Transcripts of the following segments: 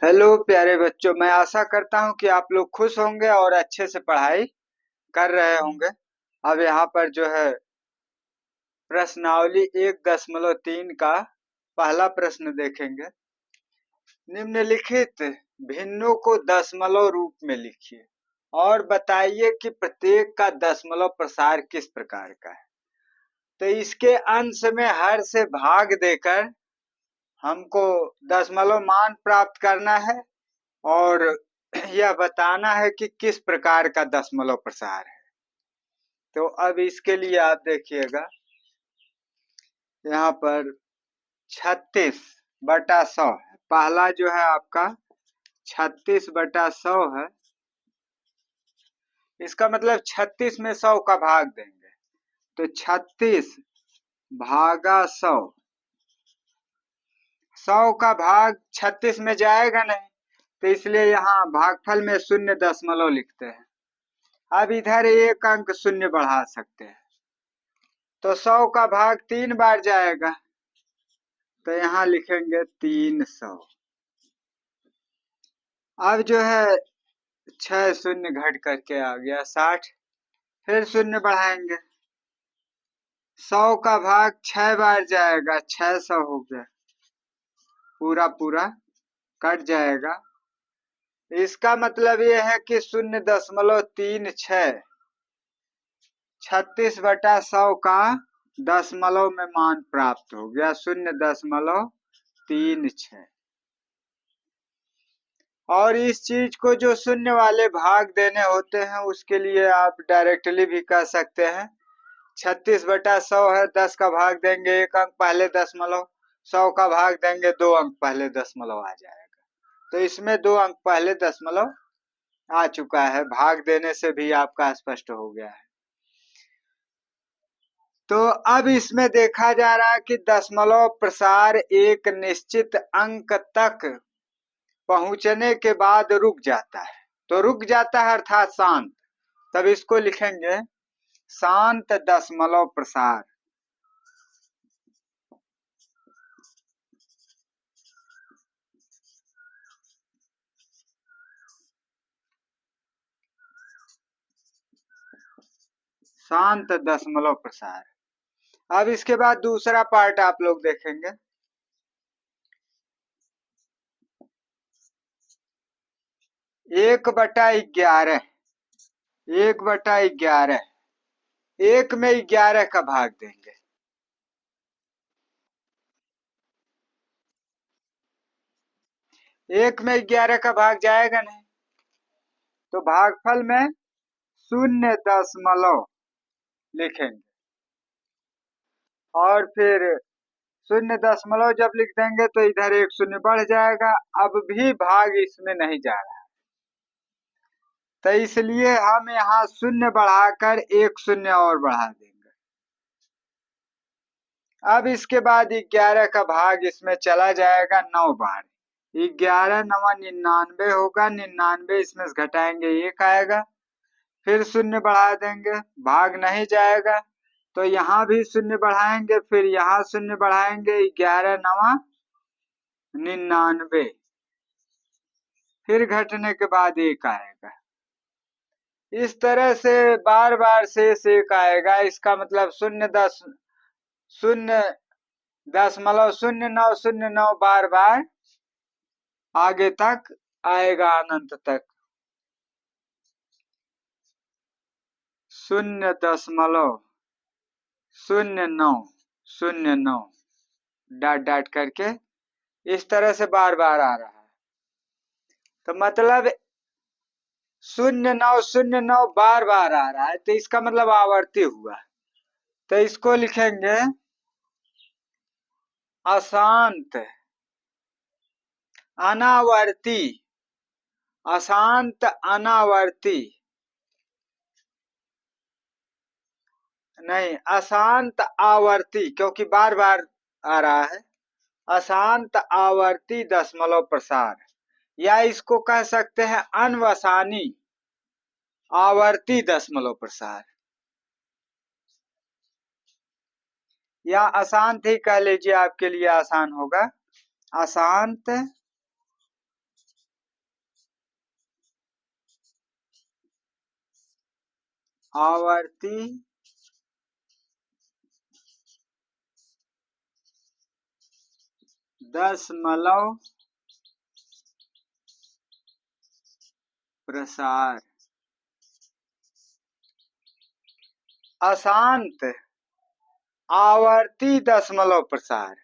Hello प्यारे बच्चों, मैं आशा करता हूँ कि आप लोग खुश होंगे और अच्छे से पढ़ाई कर रहे होंगे। अब यहाँ पर जो है प्रश्नावली 1.3 का पहला प्रश्न देखेंगे। निम्नलिखित भिन्नों को दशमलव रूप में लिखिए और बताइए कि प्रत्येक का दशमलव प्रसार किस प्रकार का है। तो इसके अंश में हर से भाग देकर हमको दशमलव मान प्राप्त करना है और यह बताना है कि किस प्रकार का दशमलव प्रसार है। तो अब इसके लिए आप देखिएगा, यहाँ पर 36/100 है। पहला जो है आपका 36/100 है। इसका मतलब 36 में 100 का भाग देंगे तो 36 भागा 100। 100 का भाग 36 में जाएगा नहीं, तो इसलिए यहाँ भागफल में 0 लिखते हैं। अब इधर एक अंक 0 बढ़ा सकते हैं, तो 100 का भाग 3 बार जाएगा, तो यहाँ लिखेंगे 300। अब जो है 6 शून्य घट करके आ गया 60। फिर 0 बढ़ाएंगे, 100 का भाग 6 बार जाएगा, 600 हो गया, पूरा पूरा कट जाएगा। इसका मतलब ये है कि 0.36 36/100 का दशमलव में मान प्राप्त हो गया 0.36। और इस चीज को जो शून्य वाले भाग देने होते हैं उसके लिए आप डायरेक्टली भी कह सकते हैं। 36/100 है, 10 का भाग देंगे 1 अंक पहले दशमलव, 100 का भाग देंगे 2 अंक पहले दशमलव आ जाएगा। तो इसमें 2 अंक पहले दशमलव आ चुका है, भाग देने से भी आपका स्पष्ट हो गया है। तो अब इसमें देखा जा रहा है कि दशमलव प्रसार एक निश्चित अंक तक पहुंचने के बाद रुक जाता है। तो रुक जाता है अर्थात शांत, तब इसको लिखेंगे शांत दशमलव प्रसार। शांत दशमलव प्रसार। अब इसके बाद दूसरा पार्ट आप लोग देखेंगे। 1/11, 1/11, 1 में 11 का भाग देंगे। एक में 11 का भाग जाएगा नहीं, तो भागफल में 0 लिखेंगे और फिर 0 जब लिख देंगे तो इधर एक 0 बढ़ जाएगा। अब भी भाग इसमें नहीं जा रहा, तो इसलिए हम यहाँ 0 बढ़ाकर एक 0 और बढ़ा देंगे। अब इसके बाद 11 का भाग इसमें चला जाएगा 9 बार। 11 9 99 होगा, 99 इसमें से घटाएंगे 1 आएगा, फिर 0 बढ़ा देंगे, भाग नहीं जाएगा, तो यहाँ भी 0 बढ़ाएंगे, फिर यहाँ 0 बढ़ाएंगे, 11 9 99, फिर घटने के बाद 1 आएगा। इस तरह से बार बार शेष 1 आएगा। इसका मतलब 0.0909 बार बार आगे तक आएगा, अनंत तक। 0.0909 डॉट डॉट करके इस तरह से बार बार आ रहा है। तो मतलब 0.909 बार बार आ रहा है, तो इसका मतलब आवर्ती हुआ। तो इसको लिखेंगे अशांत अनावर्ती। अशांत अनावर्ती नहीं, अशांत आवर्ती, क्योंकि बार बार आ रहा है। अशांत आवर्ती दशमलव प्रसार, या इसको कह सकते हैं अनवसानी आवर्ती दशमलव प्रसार, या अशांत ही कह लीजिए, आपके लिए आसान होगा। अशांत आवर्ती दशमलव प्रसार। अशांत आवर्ती दशमलव प्रसार,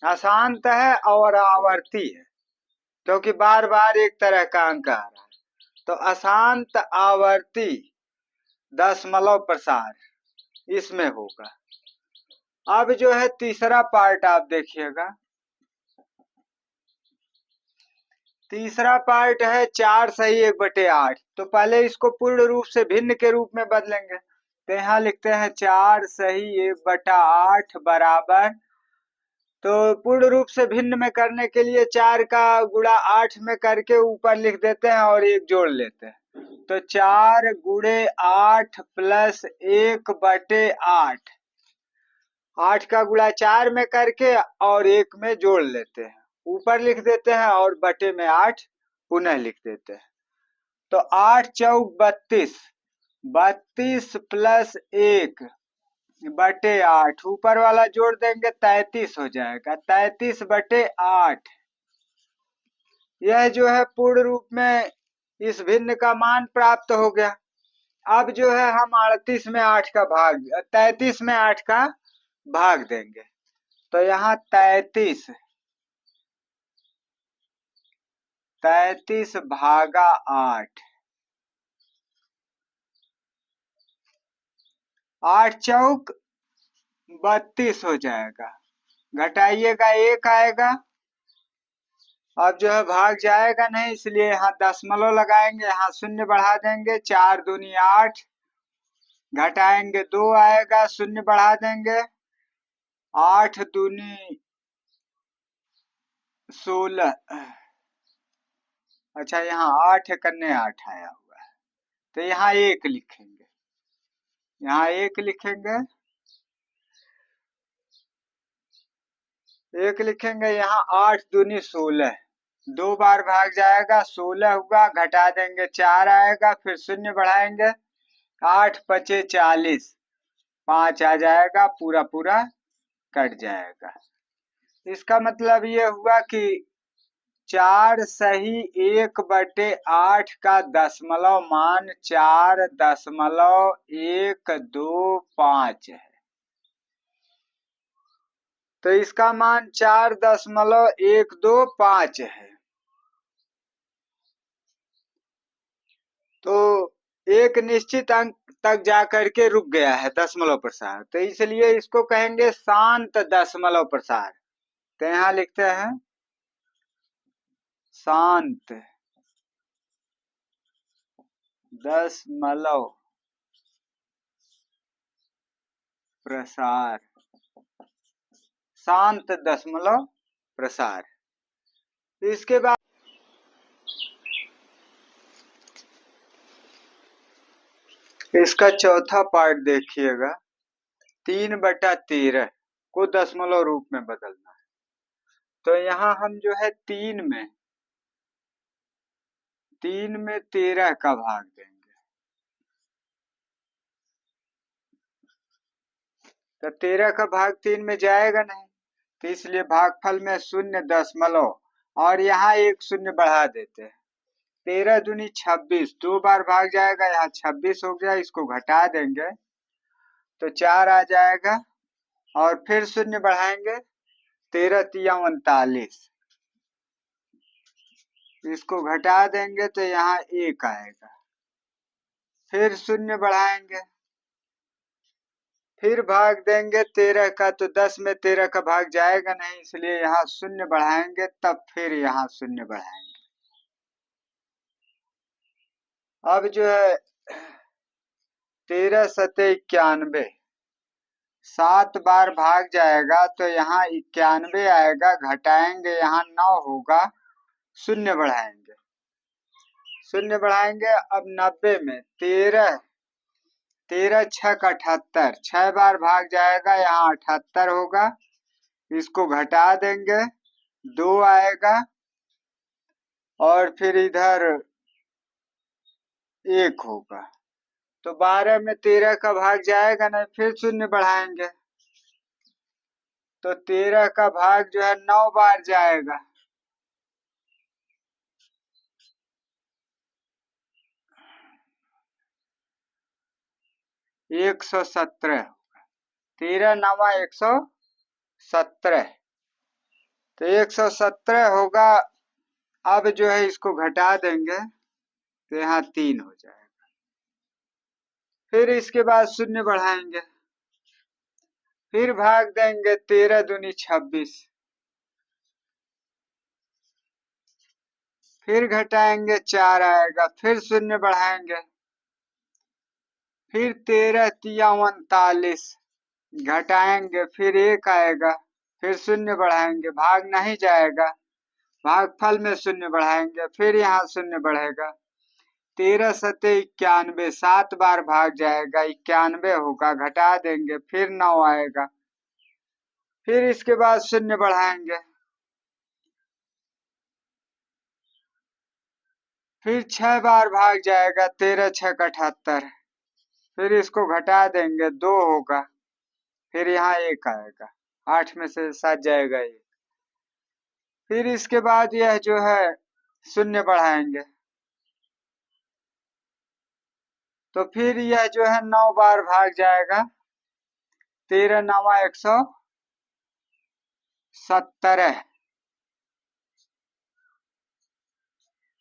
अशांत है और आवर्ती है क्योंकि बार बार एक तरह का अंक आ रहा है। तो अशांत आवर्ती दशमलव प्रसार इसमें होगा। अब जो है तीसरा पार्ट आप देखिएगा, तीसरा पार्ट है 4 सही 1/8। तो पहले इसको पूर्ण रूप से भिन्न के रूप में बदलेंगे। तो यहाँ लिखते हैं 4 सही 1/8 बराबर, तो पूर्ण रूप से भिन्न में करने के लिए 4 का गुणा 8 में करके ऊपर लिख देते हैं और 1 जोड़ लेते हैं। तो 4 गुणे 8 प्लस 1/8, 8 का गुणा 4 में करके और 1 में जोड़ लेते हैं, ऊपर लिख देते हैं और बटे में 8 पुनः लिख देते हैं। तो 8 चौक 32, 32 प्लस 1 बटे 8, ऊपर वाला जोड़ देंगे 33 हो जाएगा, 33/8। यह जो है पूर्ण रूप में इस भिन्न का मान प्राप्त हो गया। अब जो है हम 38 में 8 का भाग, 33 में 8 का भाग देंगे। तो यहाँ 33 भागा 8, 8 चौक 32 हो जाएगा, घटाइएगा 1 आएगा। अब जो है भाग जाएगा नहीं, इसलिए यहाँ दशमलव लगाएंगे, यहाँ शून्य बढ़ा देंगे, 4 दूनी 8, घटाएंगे 2 आएगा, शून्य बढ़ा देंगे, 8 दूनी 16। अच्छा यहाँ 8 कन्ने 8 आया हुआ है, तो यहाँ 1 लिखेंगे, यहाँ 1 लिखेंगे, 1 लिखेंगे। यहाँ 8 दूनी 16, 2 बार भाग जाएगा, 16 हुआ, घटा देंगे 4 आएगा, फिर शून्य बढ़ाएंगे, 8 पचे 40, 5 आ जाएगा, पूरा पूरा कट जाएगा। इसका मतलब ये हुआ कि 4 सही 1/8 का दशमलव मान 4.125 है। तो इसका मान 4.125 है। तो एक निश्चित अंक तक जाकर के रुक गया है दशमलव प्रसार, तो इसलिए इसको कहेंगे शांत दशमलव प्रसार। तो यहाँ लिखते हैं शांत दशमलव प्रसार, शांत दशमलव प्रसार। इसके बाद इसका चौथा पार्ट देखिएगा, 3/13 को दशमलव रूप में बदलना है। तो यहाँ हम जो है 3 में 13 का भाग देंगे। तो 13 का भाग 3 में जाएगा नहीं, तो इसलिए भागफल में 0.0 और यहाँ 1 शून्य बढ़ा देते हैं। 13 दूनी 26, 2 बार भाग जाएगा, यहाँ 26 हो गया, इसको घटा देंगे तो 4 आ जाएगा और फिर शून्य बढ़ाएंगे, 13 तिया 39, इसको घटा देंगे तो यहाँ 1 आएगा, फिर शून्य बढ़ाएंगे, फिर भाग देंगे 13 का, तो 10 में 13 का भाग जाएगा नहीं, इसलिए यहाँ शून्य बढ़ाएंगे, तब फिर यहाँ शून्य बढ़ाएंगे। अब जो है 13 सते 91, 7 बार भाग जाएगा तो यहाँ 91 आएगा, घटाएंगे यहाँ 9 होगा, शून्य बढ़ाएंगे, शून्य बढ़ाएंगे। अब 90 में 13 छक 78, 6 बार भाग जाएगा, यहाँ 78 होगा, इसको घटा देंगे, 2 आएगा और फिर इधर 1 होगा, तो 12 में 13 का भाग जाएगा नहीं, फिर शून्य बढ़ाएंगे तो 13 का भाग जो है 9 बार जाएगा। एक 117, 13 9 117, तो 117 होगा। अब जो है इसको घटा देंगे तो यहाँ 3 हो जाएगा। फिर इसके बाद शून्य बढ़ाएंगे, फिर भाग देंगे 13 दूनी 26, फिर घटाएंगे 4 आएगा, फिर शून्य बढ़ाएंगे, फिर 13 तिया 39, घटाएंगे फिर 1 आएगा, फिर शून्य बढ़ाएंगे, भाग नहीं जाएगा, भागफल में शून्य बढ़ाएंगे, फिर यहाँ शून्य बढ़ेगा। 13 सते 91, 7 बार भाग जाएगा, 91 होगा, घटा देंगे, फिर 9 आएगा, फिर इसके बाद शून्य बढ़ाएंगे, फिर 6 बार भाग जाएगा, 13 6 78, फिर इसको घटा देंगे, 2 होगा, फिर यहाँ 1 आएगा, 8 में से 7 जाएगा 1, फिर इसके बाद यह जो है शून्य बढ़ाएंगे, तो फिर यह जो है 9 बार भाग जाएगा, 13 9 117,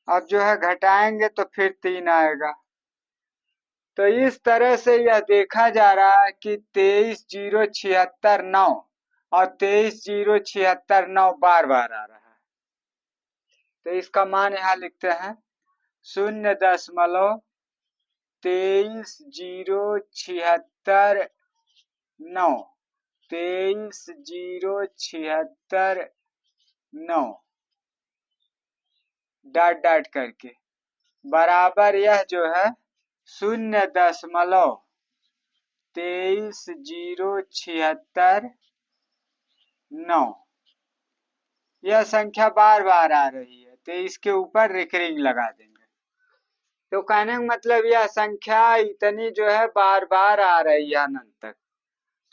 अब जो है घटाएंगे तो फिर 3 आएगा। तो इस तरह से यह देखा जा रहा है कि 23,076,9 और 23,076,9 बार बार आ रहा है। तो इसका मान यहाँ लिखते हैं 0.23,076,9, 23,076,9 डॉट डॉट करके बराबर यह जो है 0.23,076,9, यह संख्या बार बार आ रही है तो इसके ऊपर रिकरिंग लगा देंगे। तो कहने का मतलब यह संख्या इतनी जो है बार बार आ रही है अनंत तक।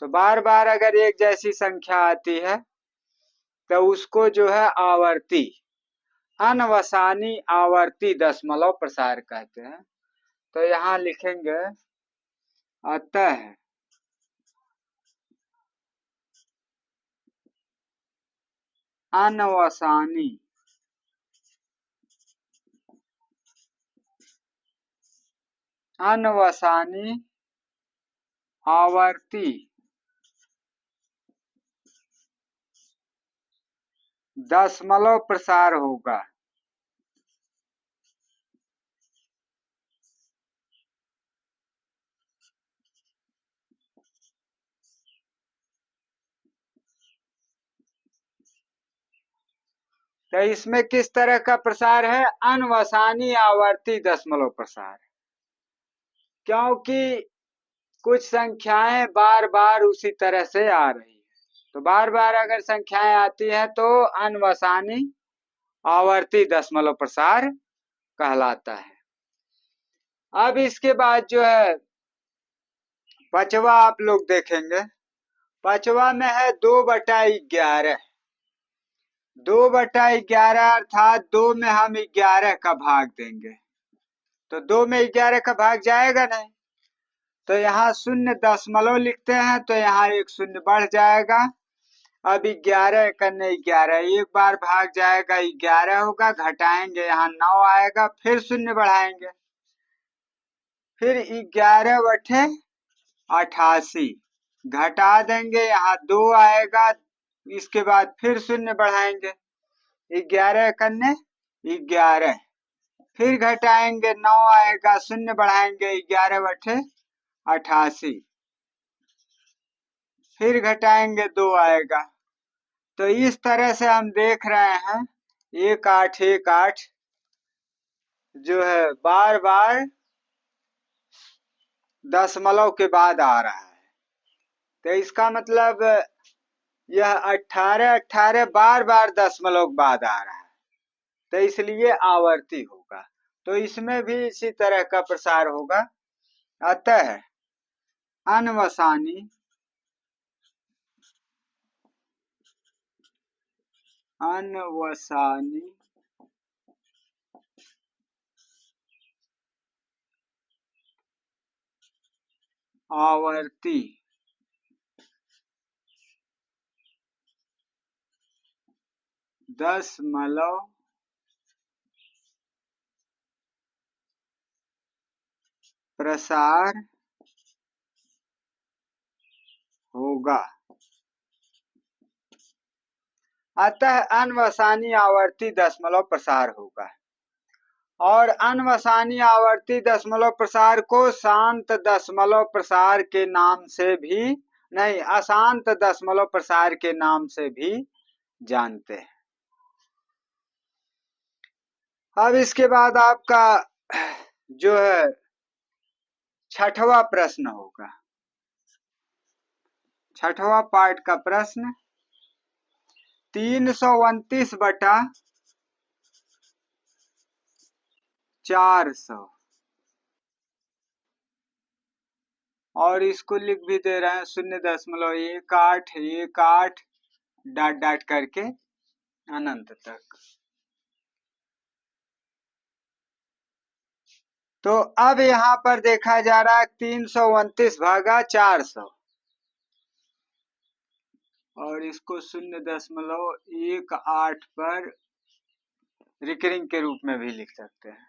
तो बार बार अगर एक जैसी संख्या आती है तो उसको जो है आवर्ती, अनवसानी आवर्ती दशमलव प्रसार कहते हैं। तो यहाँ लिखेंगे अतः अनवसानी आवर्ती दशमलव प्रसार होगा। तो इसमें किस तरह का प्रसार है? अनवसानी आवर्ती दशमलव प्रसार, क्योंकि कुछ संख्याएं बार बार उसी तरह से आ रही है। तो बार बार अगर संख्याएं आती है तो अनवसानी आवर्ती दशमलव प्रसार कहलाता है। अब इसके बाद जो है पांचवा आप लोग देखेंगे, पांचवा में है 2/11, 2/11 अर्थात 2 में हम 11 का भाग देंगे, तो 2 में 11 का भाग जाएगा नहीं, तो यहाँ शून्य दशमलव लिखते हैं तो यहाँ एक शून्य बढ़ जाएगा। अब 11 करने 11, एक बार भाग जाएगा 11 होगा, घटाएंगे यहाँ 9 आएगा, फिर शून्य बढ़ाएंगे, फिर 11/88, घटा देंगे यहाँ 2 आएगा, इसके बाद फिर शून्य बढ़ाएंगे, 11 करने 11, फिर घटाएंगे 9 आएगा, शून्य बढ़ाएंगे 11/88, फिर घटाएंगे 2 आएगा। तो इस तरह से हम देख रहे हैं 1818 जो है बार बार दशमलव के बाद आ रहा है। तो इसका मतलब यह 1818 बार बार दशमलव के बाद आ रहा है, तो इसलिए आवर्ती होगा। तो इसमें भी इसी तरह का प्रसार होगा अतः अनवसानी आवर्ती दशमलव प्रसार होगा। अतः अनवसानी आवर्ती दशमलव प्रसार होगा। और अनवसानी आवर्ती दशमलव प्रसार को शांत दशमलव प्रसार के नाम से भी नहीं, अशांत दशमलव प्रसार के नाम से भी जानते हैं। अब इसके बाद आपका जो है छठवां प्रश्न होगा। छठवां पार्ट का प्रश्न 329/400 और इसको लिख भी दे रहे हैं 0.1818 डॉट डॉट करके अनंत तक। तो अब यहां पर देखा जा रहा है 329/400 और इसको 0.18 पर रिकरिंग के रूप में भी लिख सकते हैं।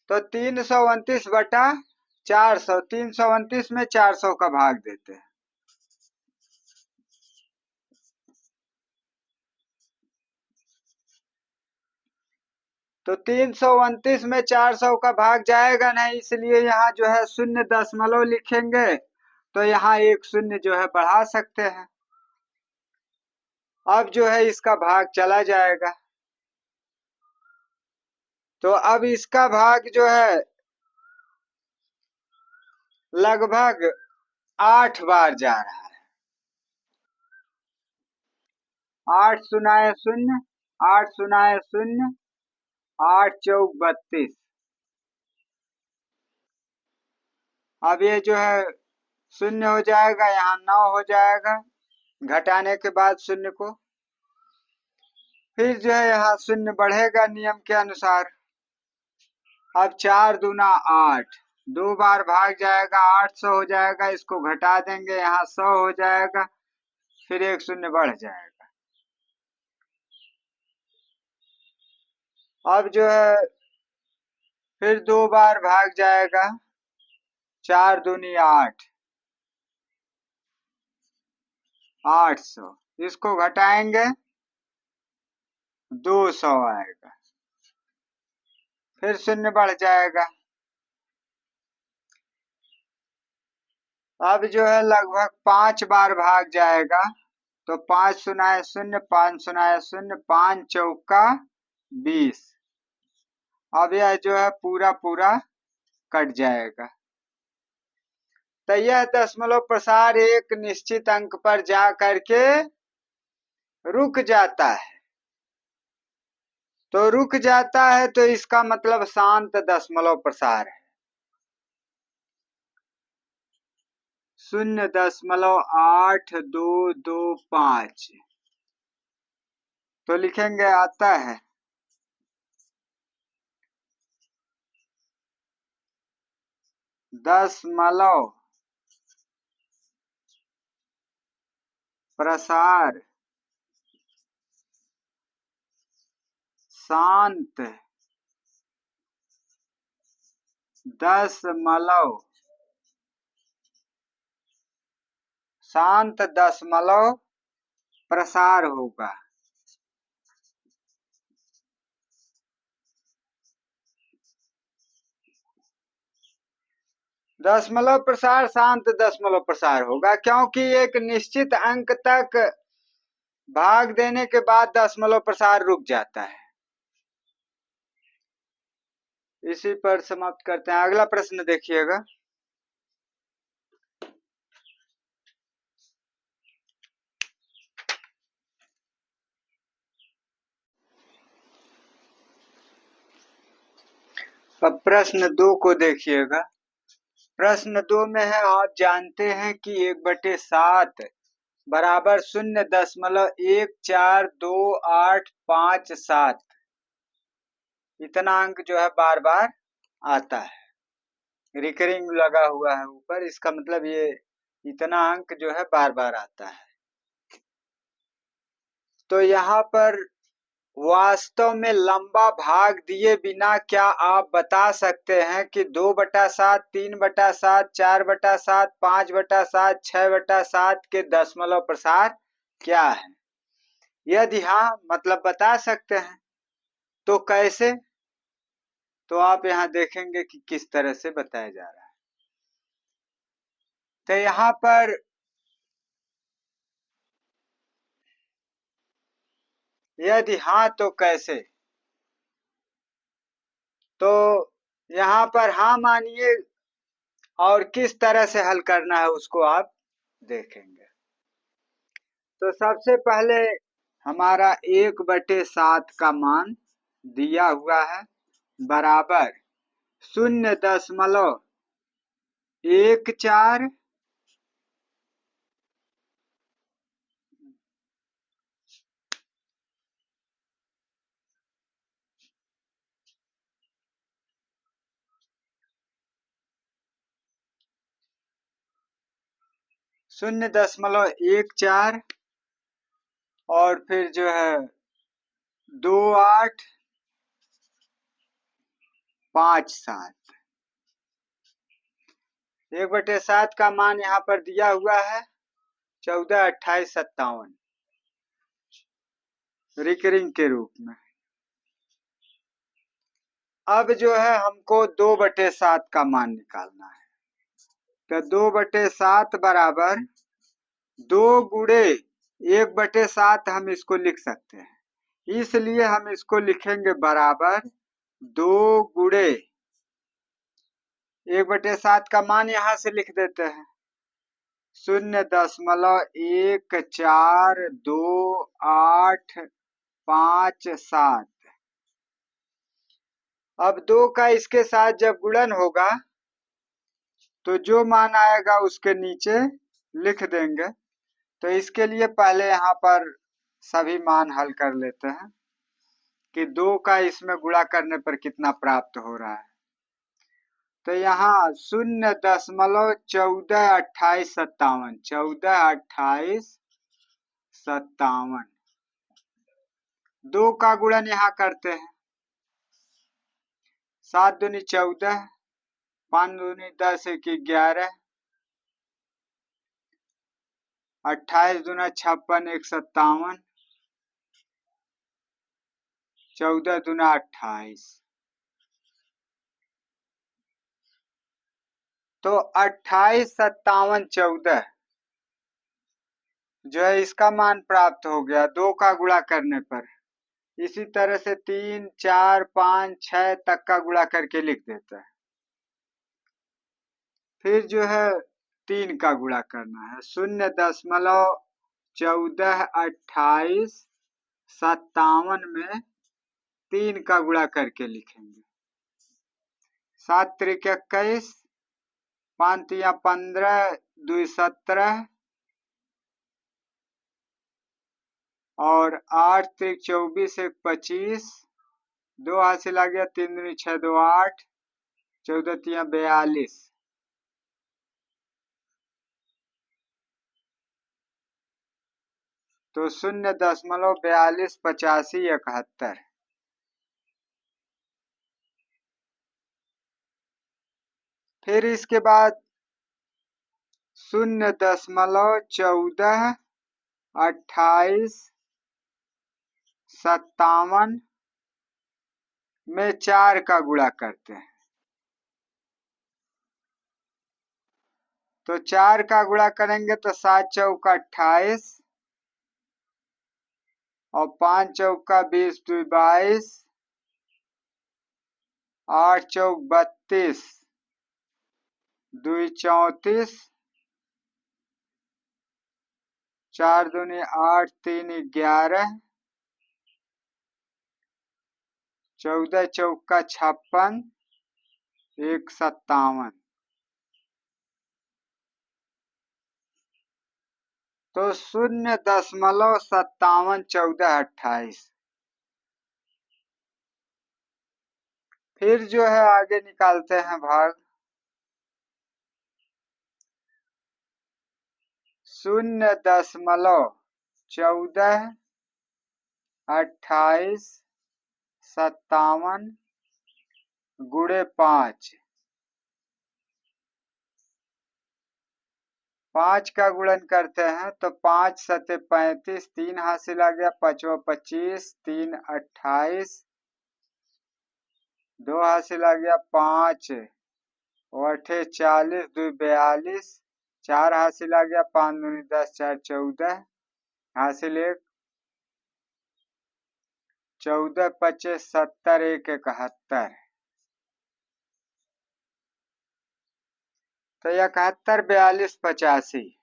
तो 329/400, 329 में 400 का भाग देते हैं। तो 329 में 400 का भाग जाएगा नहीं, इसलिए यहाँ जो है 0 लिखेंगे। तो यहाँ एक 0 जो है बढ़ा सकते हैं। अब जो है इसका भाग चला जाएगा। तो अब इसका भाग जो है लगभग 8 बार जा रहा है। 8 0 0, 8 0 0, 8 चौक 32। अब ये जो है 0 हो जाएगा, यहाँ 9 हो जाएगा घटाने के बाद 0 को। फिर जो है यहाँ 0 बढ़ेगा नियम के अनुसार। अब 4 दूना 8, 2 बार भाग जाएगा, 800 हो जाएगा। इसको घटा देंगे, यहाँ 100 हो जाएगा, फिर एक 0 बढ़ जाएगा। अब जो है फिर 2 बार भाग जाएगा, 4 दूनी 8, 800। इसको घटाएंगे 200 आएगा, फिर 0 बढ़ जाएगा। अब जो है लगभग 5 बार भाग जाएगा। तो 5 0 0, 5 0 0, 5 चौका 20। अब यह जो है पूरा पूरा कट जाएगा। तो यह दशमलव प्रसार एक निश्चित अंक पर जा करके रुक जाता है। तो रुक जाता है तो इसका मतलब शांत दशमलव प्रसार है। 0.8225। तो लिखेंगे आता है दशमलव प्रसार शांत दशमलव प्रसार होगा। दशमलव प्रसार शांत दशमलव प्रसार होगा क्योंकि एक निश्चित अंक तक भाग देने के बाद दशमलव प्रसार रुक जाता है। इसी पर समाप्त करते हैं। अगला प्रश्न देखिएगा। अब प्रश्न 2 को देखिएगा। प्रश्न 2 में है, आप जानते हैं कि 1/7 बराबर 0.142857 इतना अंक जो है बार बार आता है। रिकरिंग लगा हुआ है ऊपर, इसका मतलब ये इतना अंक जो है बार बार आता है। तो यहाँ पर वास्तव में लंबा भाग दिए बिना क्या आप बता सकते हैं कि 2/7, 3/7, 4/7, 5/7, 6/7 के दशमलव प्रसार क्या है? यदि हाँ मतलब बता सकते हैं, तो कैसे? तो आप यहाँ देखेंगे कि किस तरह से बताया जा रहा है। तो यहाँ पर यदि हाँ तो कैसे, तो यहाँ पर हाँ मानिए और किस तरह से हल करना है उसको आप देखेंगे। तो सबसे पहले हमारा 1/7 का मान दिया हुआ है बराबर 0.14 0.14 और फिर जो है 2857। 1/7 का मान यहाँ पर दिया हुआ है 142857 रिकरिंग के रूप में। अब जो है हमको 2/7 का मान निकालना है। तो 2/7 बराबर 2 गुणे 1/7 हम इसको लिख सकते हैं, इसलिए हम इसको लिखेंगे बराबर 2 गुणे 1/7 का मान यहां से लिख देते हैं 0.142857। अब 2 का इसके साथ जब गुणन होगा तो जो मान आएगा उसके नीचे लिख देंगे। तो इसके लिए पहले यहाँ पर सभी मान हल कर लेते हैं कि 2 का इसमें गुणा करने पर कितना प्राप्त हो रहा है। तो यहाँ 0.142857 142857 2 का गुणन यहाँ करते हैं 7 दूनी 14, 5 दूनी 10, 1 11, 28 दूना 56, 1 57, 14 दूना 28। तो 28, 57, 14 जो है इसका मान प्राप्त हो गया 2 का गुणा करने पर। इसी तरह से 3, 4, 5, 6 तक का गुणा करके लिख देते हैं। फिर जो है 3 का गुणा करना है 0.142857 में 3 का गुणा करके लिखेंगे। 7 त्रिक 21, 5 तिया 15, 2 17 और 8 त्रिक 24, 1 25, 2 हासिल आ गया, 3 दूनी 6, 2 8, 14 तिया 42। तो 0.428571। फिर इसके बाद 0.142857 में 4 का गुणा करते हैं। तो 4 का गुणा करेंगे तो 7 चौका 28 और 5 चौका 20, 2 22, 8 चौक 32, 2 34, 4 दूनी 8, 3 11, 14 चौका 56, 1 57। तो 0.571428। फिर जो है आगे निकालते हैं भाग। 0.142857 गुणे 5। 5 का गुणन करते हैं तो 5 सते 35, 3 हासिल आ गया, 5 25, 3 28, 2 हासिल आ गया, 5 8 40, 2 42, 4 हासिल आ गया, 5 दूनी 10, 4 14, हासिल 1, 14 25 70, 1 71। तो 71 42 85।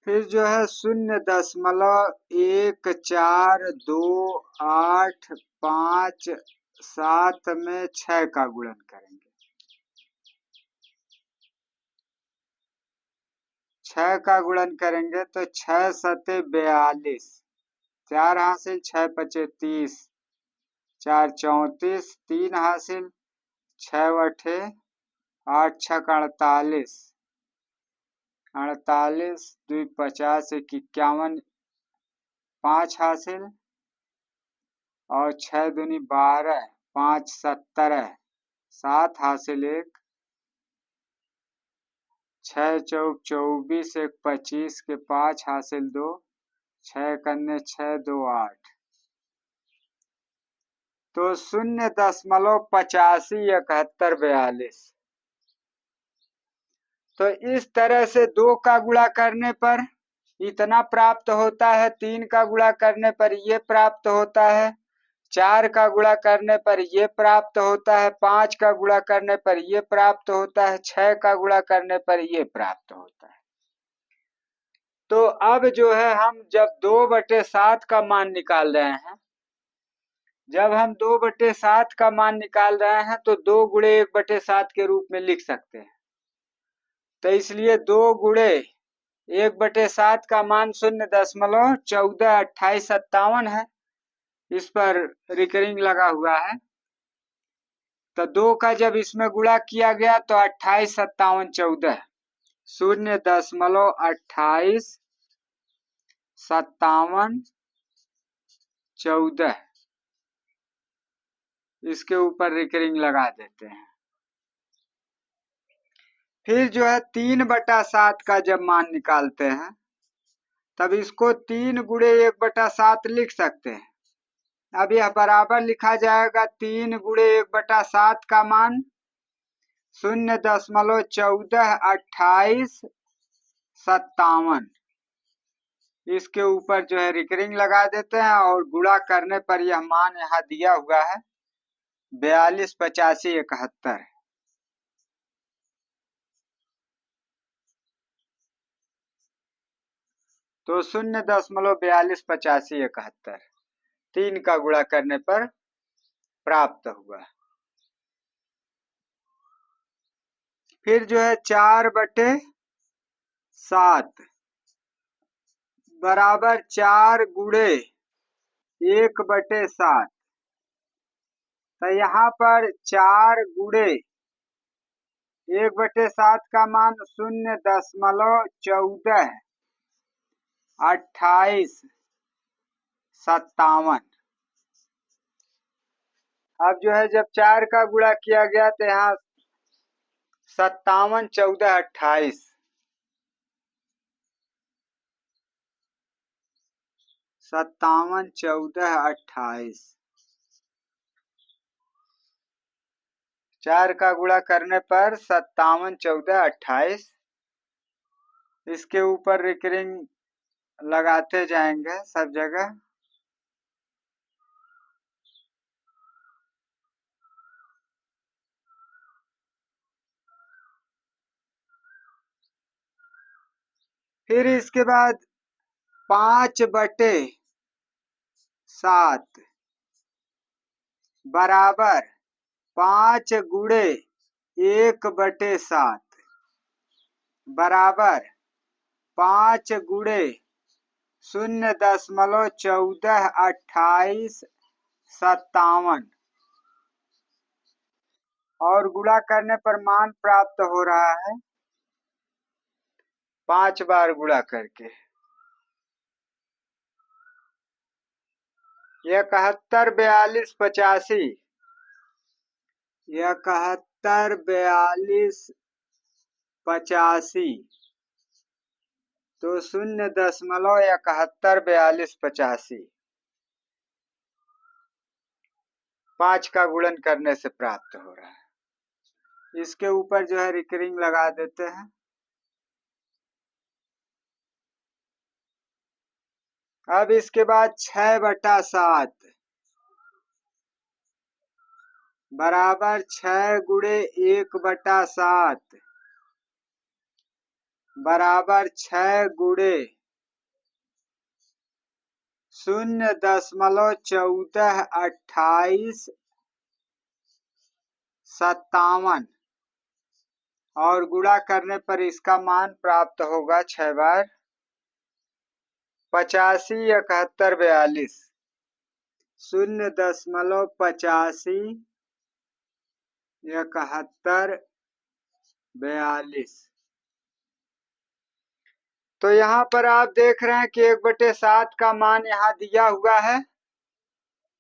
फिर जो है 0.142857 में 6 का गुणन करेंगे। 6 का गुणन करेंगे तो 6 सते 42, 4 हासिल, 6 पचे 30, 4 34, 3 हासिल, 6 अठे 8 छक 48, 48 2 50, 1 51, 5 हासिल और 6 दूनी 12, 5 17, 7 हासिल 1, 6 चौक 24, 1 25 के 5 हासिल 2, 6 कन्ने 6 2 8। तो 0.857142। तो इस तरह से 2 का गुणा करने पर इतना प्राप्त होता है, 3 का गुणा करने पर ये प्राप्त होता है, 4 का गुणा करने पर ये प्राप्त होता है, 5 का गुणा करने पर ये प्राप्त होता है, 6 का गुणा करने पर ये प्राप्त होता है। तो अब जो है हम जब 2/7 का मान निकाल रहे हैं, जब हम 2/7 का मान निकाल रहे हैं तो 2 गुणे 1/7 के रूप में लिख सकते हैं। तो इसलिए 2 गुणे 1/7 का मान 0.142857 है। इस पर रिकरिंग लगा हुआ है। तो 2 का जब इसमें गुणा किया गया तो 28 57 14, 0.2857 14, इसके ऊपर रिकरिंग लगा देते हैं। फिर जो है 3/7 का जब मान निकालते हैं तब इसको 3 गुणे 1/7 लिख सकते हैं। अब यह बराबर लिखा जाएगा 3 गुणे 1/7 का मान 0.142857। इसके ऊपर जो है रिकरिंग लगा देते हैं और गुणा करने पर यह मान यहाँ दिया हुआ है 42 85 71। तो 0.428571 3 का गुणा करने पर प्राप्त हुआ। फिर जो है 4/7 बराबर 4 गुणे 1/7। तो यहाँ पर 4 गुणे 1/7 का मान 0.142857। अब जो है जब 4 का गुणा किया गया तो यहाँ 57 14 28, 57 14 28। 4 का गुणा करने पर 57 14 28। इसके ऊपर रिकरिंग लगाते जाएंगे सब जगह। फिर इसके बाद 5/7 बराबर 5 गुणे 1/7 बराबर 5 गुणे 0.142857 और गुणा करने पर मान प्राप्त हो रहा है 5 बार गुणा करके 714285 714285 तो 0.714285 5 का गुणन करने से प्राप्त हो रहा है। इसके ऊपर जो है रिकरिंग लगा देते हैं। अब इसके बाद 6/7 बराबर 6 गुणे 1/7 बराबर 6 गुणे 0.142857 और गुणा करने पर इसका मान प्राप्त होगा 6 बार 85 7142 0.85 7142। तो यहाँ पर आप देख रहे हैं कि 1/7 का मान यहाँ दिया हुआ है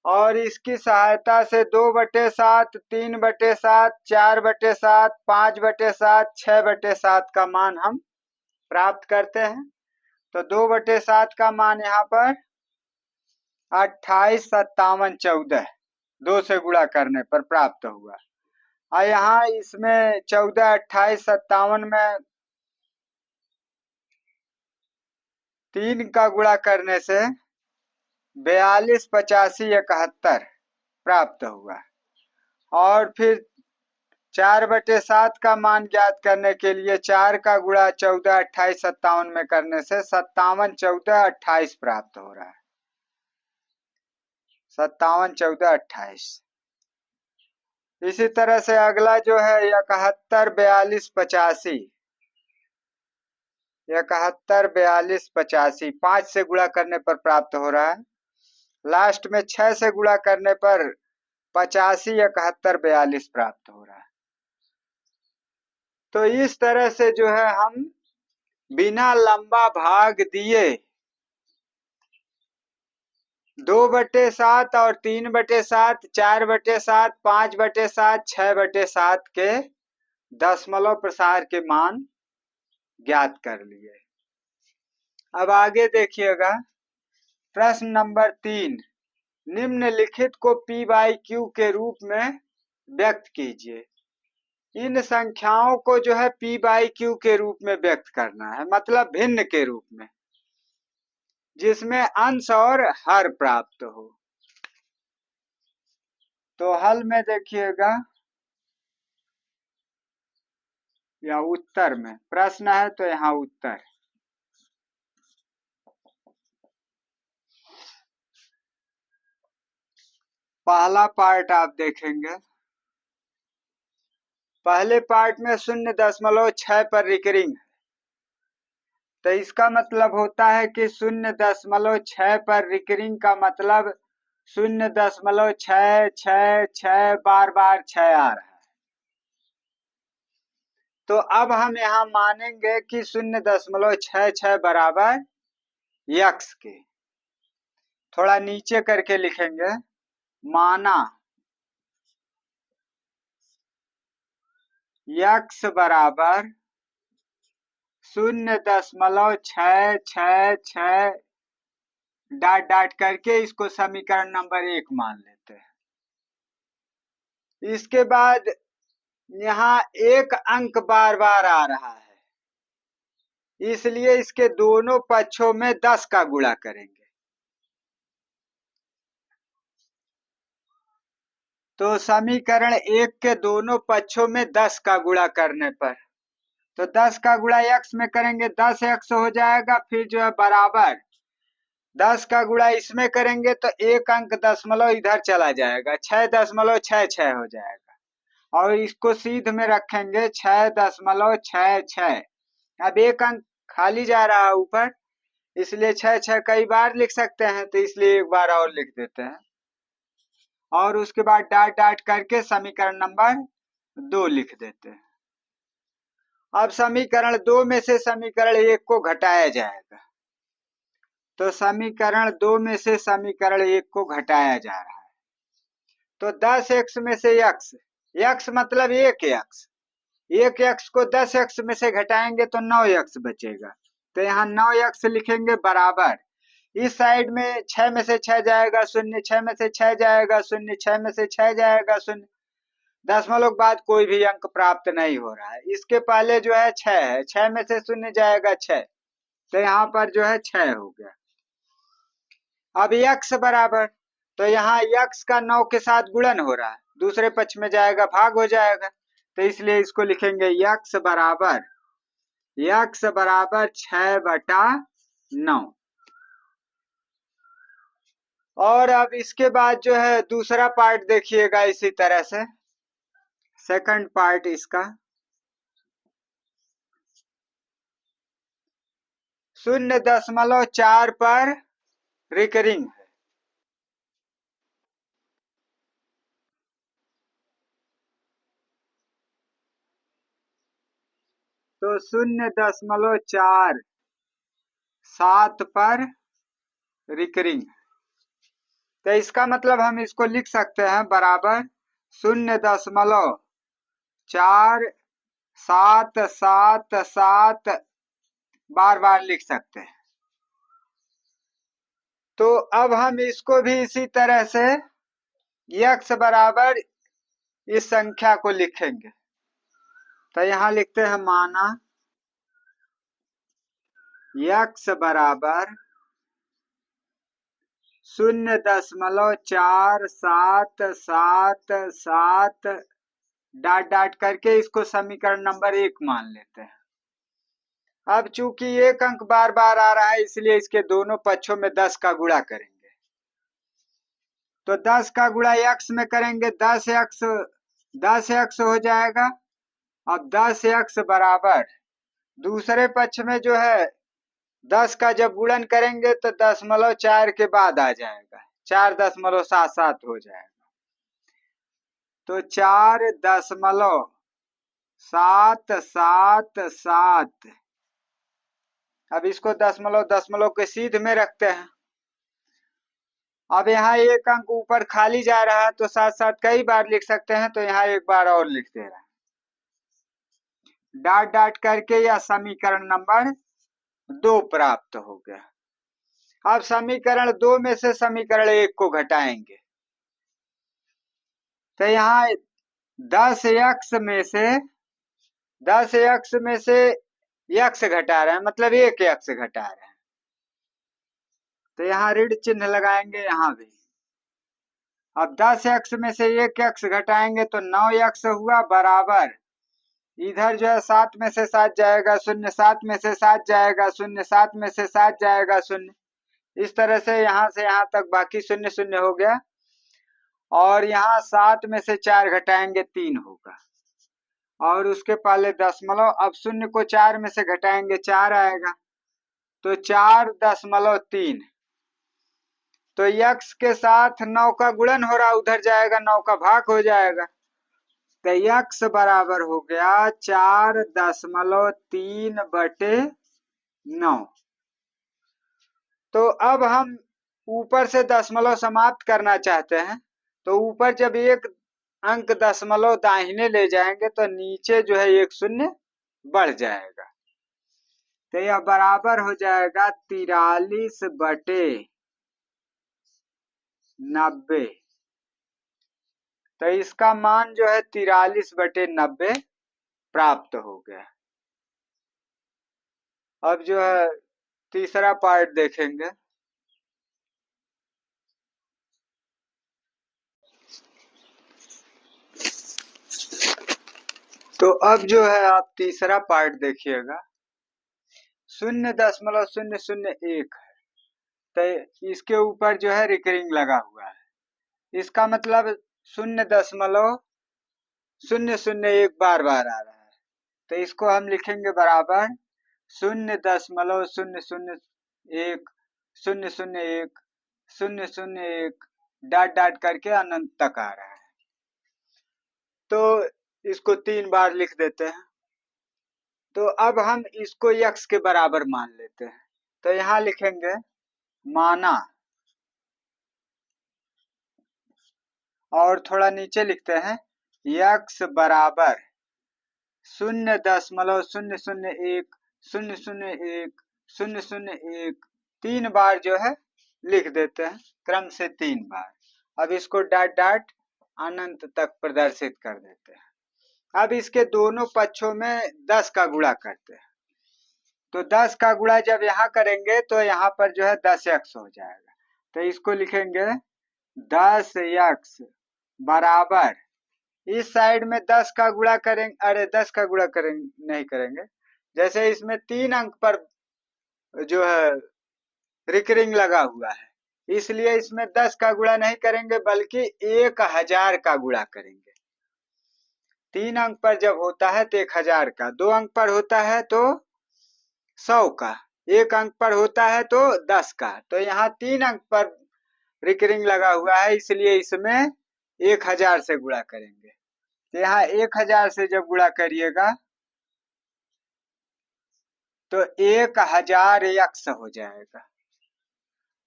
और इसकी सहायता से 2/7, 3/7, 4/7, 5/7, 6/7 का मान हम प्राप्त करते हैं। तो 2/7 का मान यहाँ पर 28 57 14 2 से गुणा करने पर प्राप्त हुआ। और यहाँ इसमें 14 28 57 में 3 का गुणा करने से 42 85 71 प्राप्त हुआ। और फिर 4/7 का मान ज्ञात करने के लिए 4 का गुणा 14 28 57 में करने से 57 14 28 प्राप्त हो रहा है। 57 14 28। इसी तरह से अगला जो है 71 42 85 71 42 85 5 से गुणा करने पर प्राप्त हो रहा है। लास्ट में 6 से गुणा करने पर 85 71 42 प्राप्त हो रहा है। तो इस तरह से जो है हम बिना लंबा भाग दिए 2/7 और 3/7 4/7 5/7 6/7 के दशमलव प्रसार के मान ज्ञात कर लिए। अब आगे देखिएगा प्रश्न नंबर 3, निम्नलिखित को p/q के रूप में व्यक्त कीजिए। इन संख्याओं को जो है p/q के रूप में व्यक्त करना है, मतलब भिन्न के रूप में, जिसमें अंश और हर प्राप्त हो। तो हल में देखिएगा या उत्तर में प्रश्न है तो यहाँ उत्तर। पहला पार्ट आप देखेंगे, पहले पार्ट में 0.6 पर रिकरिंग, तो इसका मतलब होता है कि 0.6 पर रिकरिंग का मतलब 0.666 बार बार 6 आ रहा है। तो अब हम यहाँ मानेंगे कि 0.66 बराबर x के। थोड़ा नीचे करके लिखेंगे, माना x बराबर 0.666 डॉट डॉट करके इसको समीकरण नंबर 1 मान लेते हैं। इसके बाद यहाँ एक अंक बार बार आ रहा है, इसलिए इसके दोनों पक्षों में 10 का गुणा करेंगे। तो समीकरण 1 के दोनों पक्षों में 10 का गुणा करने पर, तो 10 का गुणा x में करेंगे 10x हो जाएगा। फिर जो है बराबर 10 का गुणा इसमें करेंगे तो एक अंक दशमलव इधर चला जाएगा, 6.66 हो जाएगा। और इसको सीध में रखेंगे 6.66। अब एक अंक खाली जा रहा है ऊपर, इसलिए 6 6 कई बार लिख सकते हैं, तो इसलिए एक बार और लिख देते हैं। और उसके बाद डॉट डॉट करके समीकरण नंबर 2 लिख देते हैं। अब समीकरण 2 में से समीकरण 1 को घटाया जाएगा, तो समीकरण 2 में से समीकरण 1 को घटाया जा रहा है। तो 10x में से x मतलब एक x को 10x में से घटाएंगे तो 9x बचेगा, तो यहाँ 9x लिखेंगे बराबर, इस साइड में 6 में से 6 जाएगा 0, 6 में से 6 जाएगा 0, 6 में से 6 जाएगा 0, दशमलव के बाद कोई भी अंक प्राप्त नहीं हो रहा है। इसके पहले जो है 6 है, 6 में से 0 जाएगा 6, तो यहाँ पर जो है 6 हो गया। अब x बराबर, तो यहाँ x का 9 के साथ गुणन हो रहा है, दूसरे पक्ष में जाएगा भाग हो जाएगा, तो इसलिए इसको लिखेंगे x बराबर 6/9। और अब इसके बाद जो है दूसरा पार्ट देखिएगा इसी तरह से, सेकंड पार्ट इसका 0.4 पर रिकरिंग है, तो 0.47 पर रिकरिंग, तो इसका मतलब हम इसको लिख सकते हैं बराबर 0.4777 बार बार लिख सकते हैं। तो अब हम इसको भी इसी तरह से x बराबर इस संख्या को लिखेंगे, तो यहाँ लिखते हैं माना x बराबर 0.4777 डॉट डॉट करके इसको समीकरण नंबर 1 मान लेते हैं। अब चूंकि एक अंक बार बार आ रहा है, इसलिए इसके दोनों पक्षों में 10 का गुणा करेंगे, तो 10 का गुणा x में करेंगे, 10x हो जाएगा। अब 10x बराबर दूसरे पक्ष में जो है 10 का जब गुणन करेंगे तो 0.4 के बाद आ जाएगा, 4.77 हो जाएगा, तो 4.777। अब इसको दशमलव के सीध में रखते हैं। अब यहाँ एक अंक ऊपर खाली जा रहा है, तो साथ साथ कई बार लिख सकते हैं, तो यहाँ एक बार और लिख दे रहा है, डॉट डॉट करके यह समीकरण नंबर 2 प्राप्त हो गया। अब समीकरण 2 में से समीकरण 1 को घटाएंगे, तो यहाँ 10x में से x घटा रहे हैं, मतलब एक x घटा रहे हैं, तो यहाँ ऋण चिन्ह लगाएंगे यहाँ भी। अब 10x में से एक x घटाएंगे तो 9x हुआ बराबर, इधर जो है 7 में से 7 जाएगा 0, 7 में से 7 जाएगा 0, 7 में से 7 जाएगा 0, इस तरह से यहाँ तक बाकी 0 0 हो गया। और यहाँ 7 में से 4 घटाएंगे 3 होगा, और उसके पहले दशमलव, अब 0 को 4 में से घटाएंगे 4 आएगा, तो 4.3, तो x के साथ 9 का गुणन हो रहा, उधर जाएगा 9 का भाग हो जाएगा, तो x बराबर हो गया 4.3/9। तो अब हम ऊपर से दशमलव समाप्त करना चाहते हैं, तो ऊपर जब एक अंक दशमलव दाहिने ले जाएंगे तो नीचे जो है 1 0 बढ़ जाएगा, तो यह बराबर हो जाएगा 43/90। तो इसका मान जो है 43/90 प्राप्त हो गया। अब जो है तीसरा पार्ट देखेंगे, तो अब जो है आप तीसरा पार्ट देखिएगा, 0.001 है, तो इसके ऊपर जो है रिकरिंग लगा हुआ है, इसका मतलब 0.001 बार बार आ रहा है, तो इसको हम लिखेंगे बराबर 0.001 0.001 0.001 डॉट डॉट करके अनंत तक आ रहा है। तो इसको 3 बार लिख देते हैं। तो अब हम इसको x के बराबर मान लेते हैं। तो यहाँ लिखेंगे माना, और थोड़ा नीचे लिखते हैं x बराबर 0.001 0.001 0.001 3 बार जो है लिख देते हैं, क्रम से 3 बार। अब इसको डॉट डॉट अनंत तक प्रदर्शित कर देते हैं। अब इसके दोनों पक्षों में 10 का गुणा करते हैं। तो 10 का गुणा जब यहाँ करेंगे तो यहाँ पर जो है 10x हो जाएगा। तो इसको लिखेंगे 10x बराबर, इस साइड में 10 का गुणा करेंगे, अरे 10 का गुणा करेंगे नहीं करेंगे, जैसे इसमें 3 अंक पर जो है रिकरिंग लगा हुआ है, इसलिए इसमें 10 का गुणा नहीं करेंगे बल्कि 1000 का गुणा करेंगे। 3 अंक पर जब होता है तो 1000 का, 2 अंक पर होता है तो 100 का, 1 अंक पर होता है तो 10 का। तो यहाँ 3 अंक पर रिकरिंग लगा हुआ है, इसलिए इसमें 1000 से गुणा करेंगे। तो यहाँ 1000 से जब गुणा करिएगा तो 1000x हो जाएगा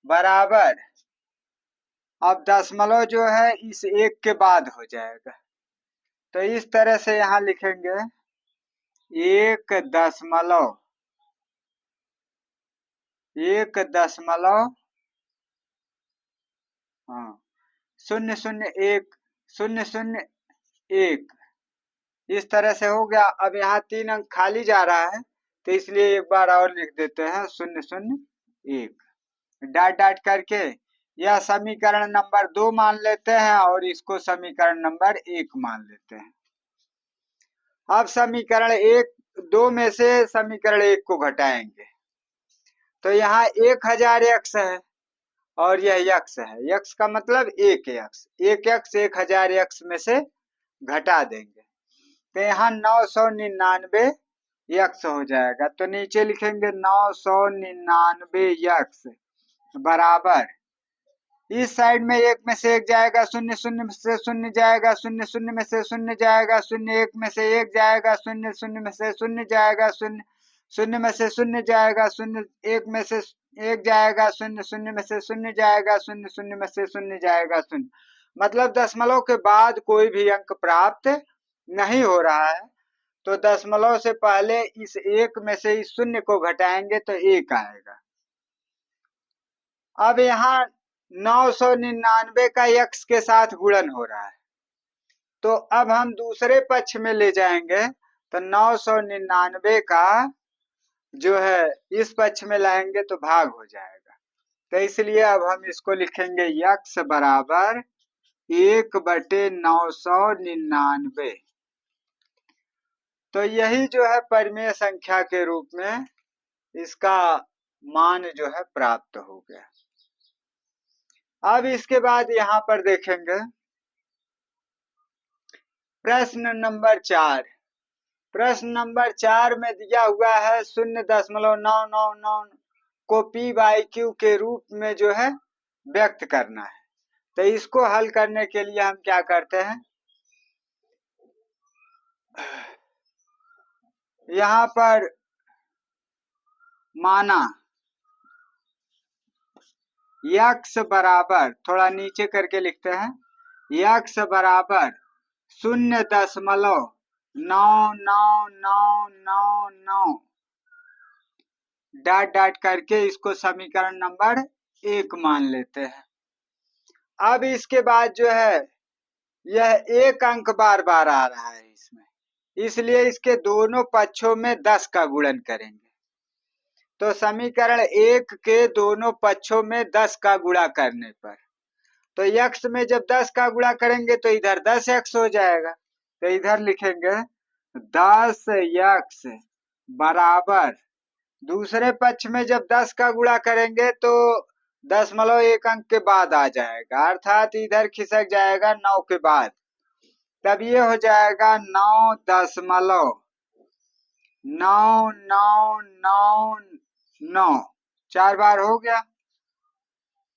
बराबर, अब दशमलव जो है इस 1 के बाद हो जाएगा। तो इस तरह से यहाँ लिखेंगे 1.1 0.001 0.001 इस तरह से हो गया। अब यहाँ 3 अंक खाली जा रहा है तो इसलिए एक बार और लिख देते हैं 0.001 डॉट डॉट करके यह समीकरण नंबर 2 मान लेते हैं और इसको समीकरण नंबर 1 मान लेते हैं। अब समीकरण 2 में से समीकरण 1 को घटाएंगे तो यहाँ 1000x है और यह x है, x का मतलब 1x 1000x में से घटा देंगे तो यहाँ 999x हो जाएगा। तो नीचे लिखेंगे 999x बराबर, इस साइड में 1 में से 1 जाएगा, 0 0 से 0 जाएगा, 0 0 में से 0 जाएगा, 0 1 में से 1 जाएगा, 0 0 में से 0 जाएगा, 0 0 में से 0 जाएगा, 0 1 में से 1 जाएगा, 0 0 में से 0 जाएगा, 0 0 में से 0 जाएगा 0। मतलब दशमलव के बाद कोई भी अंक प्राप्त नहीं हो रहा है। तो दशमलव से पहले इस 1 में से इस 0 को घटाएंगे तो 1 आएगा। अब यहाँ 999 का x के साथ गुणन हो रहा है, तो अब हम दूसरे पक्ष में ले जाएंगे तो 999 का जो है इस पक्ष में लाएंगे तो भाग हो जाएगा। तो इसलिए अब हम इसको लिखेंगे x बराबर 1/999। तो यही जो है परिमेय संख्या के रूप में इसका मान जो है प्राप्त हो गया। अब इसके बाद यहाँ पर देखेंगे प्रश्न नंबर 4। प्रश्न नंबर 4 में दिया हुआ है 0.999 को p/q के रूप में जो है व्यक्त करना है। तो इसको हल करने के लिए हम क्या करते हैं, यहाँ पर माना x बराबर, थोड़ा नीचे करके लिखते हैं, x बराबर 0.99999 डॉट डॉट करके इसको समीकरण नंबर 1 मान लेते हैं। अब इसके बाद जो है यह 1 अंक बार बार आ रहा है इसमें, इसलिए इसके दोनों पक्षों में 10 का गुणन करेंगे। तो समीकरण 1 के दोनों पक्षों में 10 का गुणा करने पर, तो x में जब 10 का गुणा करेंगे तो इधर 10x हो जाएगा। तो इधर लिखेंगे 10x बराबर, दूसरे पक्ष में जब 10 का गुणा करेंगे तो 0.1 अंक के बाद आ जाएगा, अर्थात इधर खिसक जाएगा 9 के बाद, तब ये हो जाएगा 9.9 9 9 9 9 4 बार हो गया।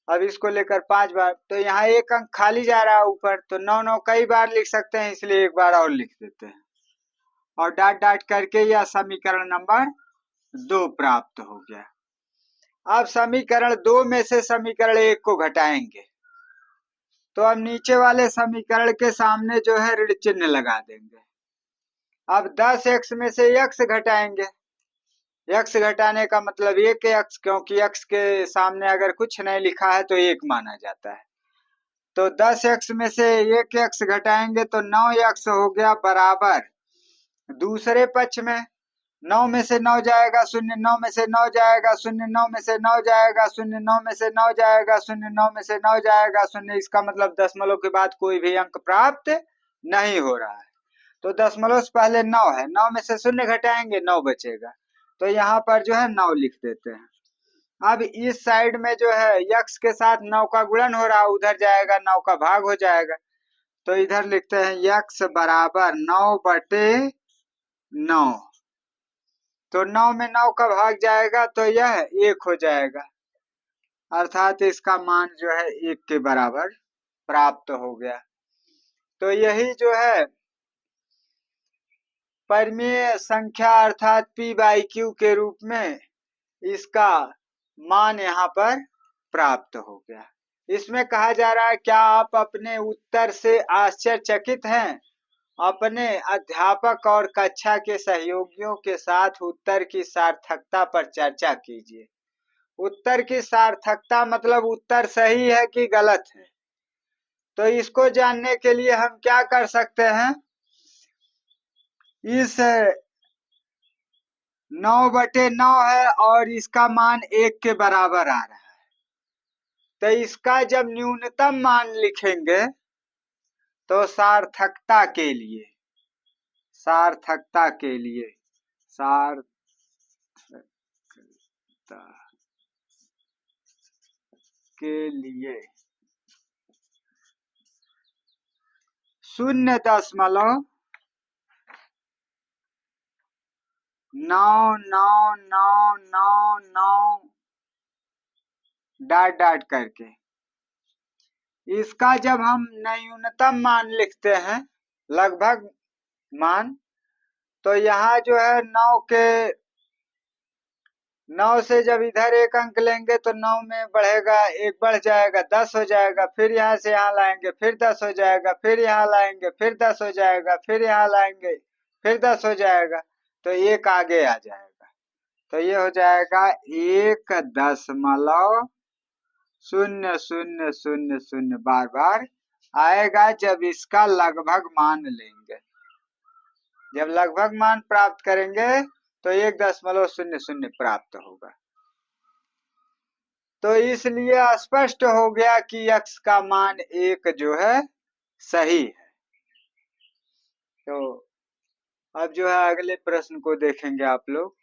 अब इसको लेकर 5 बार, तो यहाँ एक अंक खाली जा रहा है ऊपर, तो 9 9 कई बार लिख सकते हैं, इसलिए एक बार और लिख देते हैं। और डॉट डॉट करके यह समीकरण नंबर 2 प्राप्त हो गया। अब समीकरण 2 में से समीकरण 1 को घटाएंगे, तो अब नीचे वाले समीकरण के सामने जो है ऋण चिन्ह लगा देंगे। अब 10x में से x घटाएंगे, x घटाने का मतलब 1x, क्योंकि x के सामने अगर कुछ नहीं लिखा है तो 1 माना जाता है। तो 10x में से 1x घटाएंगे तो 9x हो गया बराबर, दूसरे पक्ष में 9 में से 9 जाएगा शून्य, 9 में से 9 जाएगा शून्य, 9 में से 9 जाएगा शून्य, 9 में से 9 जाएगा शून्य, 9 में से 9 जाएगा शून्य। इसका मतलब दशमलव के बाद कोई भी अंक प्राप्त नहीं हो रहा है। तो दशमलव से पहले 9 है, 9 में से शून्य घटाएंगे 9 बचेगा, तो यहाँ पर जो है 9 लिख देते हैं। अब इस साइड में जो है x के साथ 9 का गुणन हो रहा है, उधर जाएगा 9 का भाग हो जाएगा, तो इधर लिखते हैं x बराबर 9/9। तो 9 में 9 का भाग जाएगा तो यह 1 हो जाएगा, अर्थात इसका मान जो है 1 के बराबर प्राप्त हो गया। तो यही जो है परिमेय संख्या अर्थात p/q के रूप में इसका मान यहाँ पर प्राप्त हो गया। इसमें कहा जा रहा है, क्या आप अपने उत्तर से आश्चर्यचकित हैं? अपने अध्यापक और कक्षा के सहयोगियों के साथ उत्तर की सार्थकता पर चर्चा कीजिए। उत्तर की सार्थकता मतलब उत्तर सही है कि गलत है। तो इसको जानने के लिए हम क्या कर सकते हैं, इस 9/9 है और इसका मान 1 के बराबर आ रहा है, तो इसका जब न्यूनतम मान लिखेंगे तो सार्थकता के लिए सार्थकता के लिए 0.9999 डॉट डॉट करके इसका जब हम न्यूनतम मान लिखते हैं, लगभग मान, तो यहाँ जो है 9 से जब इधर एक अंक लेंगे तो 9 में बढ़ेगा, एक बढ़ जाएगा 10 हो जाएगा, फिर यहाँ से यहाँ लाएंगे फिर 10 हो जाएगा, फिर यहाँ लाएंगे फिर 10 हो जाएगा, फिर यहाँ लाएंगे फिर 10 हो जाएगा, तो एक आगे आ जाएगा, तो ये हो जाएगा 1.00000 बार बार आएगा जब इसका लगभग मान लेंगे। जब लगभग मान प्राप्त करेंगे तो 1.00 प्राप्त होगा। तो इसलिए स्पष्ट हो गया कि x का मान 1 जो है सही है। तो अब जो है अगले प्रश्न को देखेंगे आप लोग।